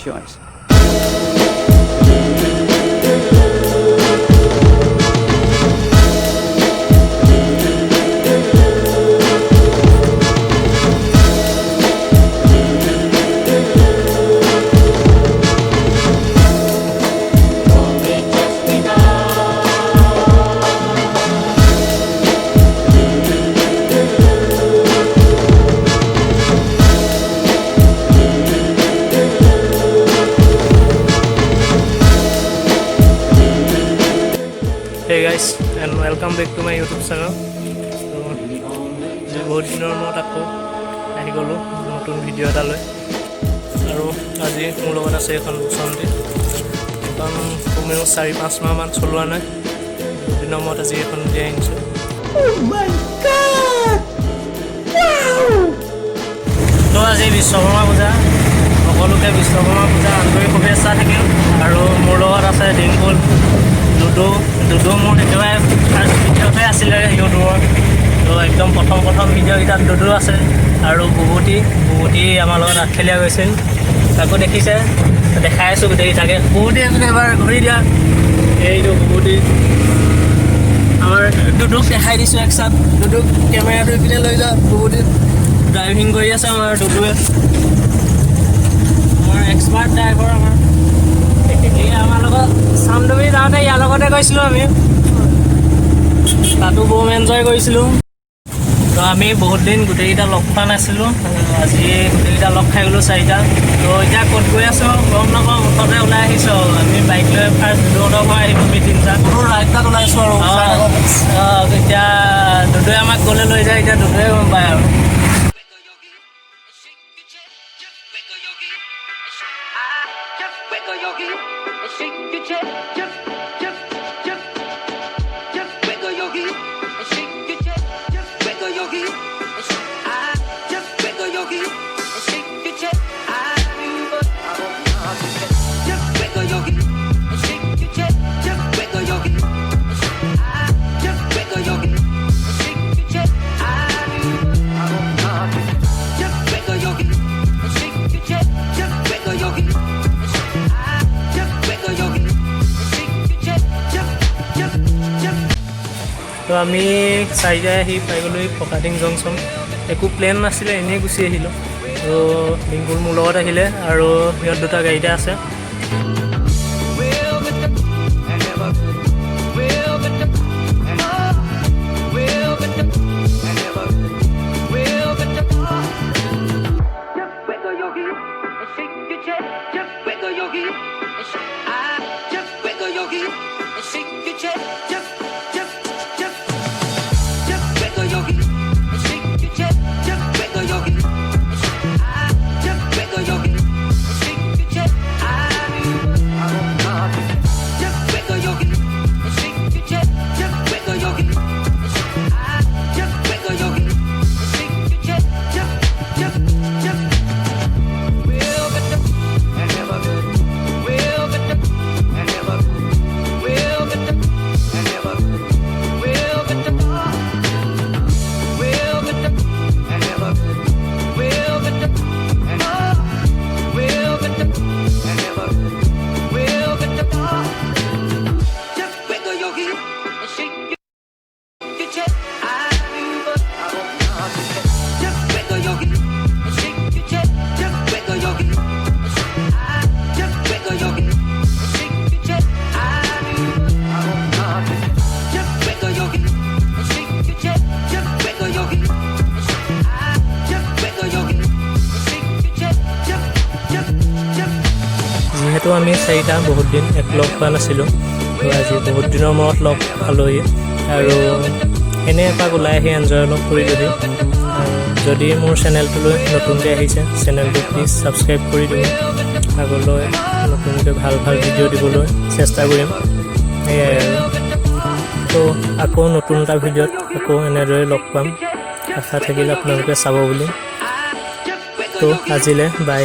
choice. Hey guys, and welcome back to my YouTube channel. So, বহুত দিনৰ মূৰত আকৌ আহি গ'লোঁ নতুন ভিডিঅ' এটা লৈ আৰু আজি মোৰ লগত আছে এখন বসন্তী এখন কমেও 4-5 মাহমান চলোৱা নাই দিনৰ মূৰত আজি এখন উলিয়াই আনিছোঁ। তো আজি বিশ্বকৰ্মা পূজা সকলোকে বিশ্বকৰ্মা পূজা আন্তৰিক শুভেচ্ছা থাকিল আৰু মোৰ লগত আছে ডিম্পুল দুডু মোৰ একেবাৰে ফাৰ্ষ্ট ভিডিঅ'তে আছিলে ইউটিউবৰ তো একদম প্ৰথম ভিডিঅ'কেইটাত দুডু আছে আৰু বুবুটি আমাৰ লগত আগফেলীয়া গৈছিল তাকো দেখিছে দেখাই আছোঁ গোটেইকেইটাকে বুবুটি এজনে এবাৰ ঘূৰি দিয়া এইটো বুবুটি আমাৰ দুডুক দেখাই দিছোঁ একচাত দুডুক কেমেৰাটো ইপিনে লৈ যা বুবুটি ড্ৰাইভিং কৰি আছে আমাৰ দুডুৱে আমাৰ এক্সপাৰ্ট ড্ৰাইভাৰ আমাৰ আমাৰ লগত চামডুবি যাওঁতে ইয়াৰ লগতে গৈছিলোঁ আমি তাতো বম এনজয় কৰিছিলোঁ তো আমি বহুত দিন গোটেইকেইটা লগ পোৱা নাছিলোঁ আজি গোটেইকেইটা লগ খাই গ'লোঁ 4টা তো এতিয়া ক'ত গৈ আছোঁ গম নাপাওঁ মুঠতে ওলাই আহিছোঁ আমি বাইক লৈ ফাৰ্ষ্ট দুডুহঁতৰ পৰা আহিলোঁ আমি 3টা ৰাইডত ওলাইছোঁ আৰু এতিয়া দুডুৱে আমাক গ'লে লৈ যায় এতিয়া দুডুৱে গম পায় আৰু তো আমি 4টাই আহি পাই গ'লোঁ ফকাটিং জংচন একো প্লেন নাছিলে এনেই গুচি আহিলোঁ তো ডিম্পুল মোৰ লগত আহিলে আৰু সিহঁত দুটা গাড়ীতে আছে যিহেতু আমি 4টা বহুত দিন এক লগ পোৱা নাছিলোঁ তো আজি বহুত দিনৰ মূৰত লগ পালোঁহি আৰু এনে এপাক ওলাই আহি এনজয় অলপ কৰিলোঁহি আৰু যদি মোৰ চেনেলটোলৈ নতুনকৈ আহিছে চেনেলটো প্লিজ ছাবস্ক্ৰাইব কৰি দিব আগলৈ নতুনকৈ ভাল ভিডিঅ' দিবলৈ চেষ্টা কৰিম সেয়াই আৰু তো আকৌ নতুন এটা ভিডিঅ'ত আকৌ এনেদৰে লগ পাম আশা থাকিলে আপোনালোকে চাব বুলি তো আজিলৈ বাই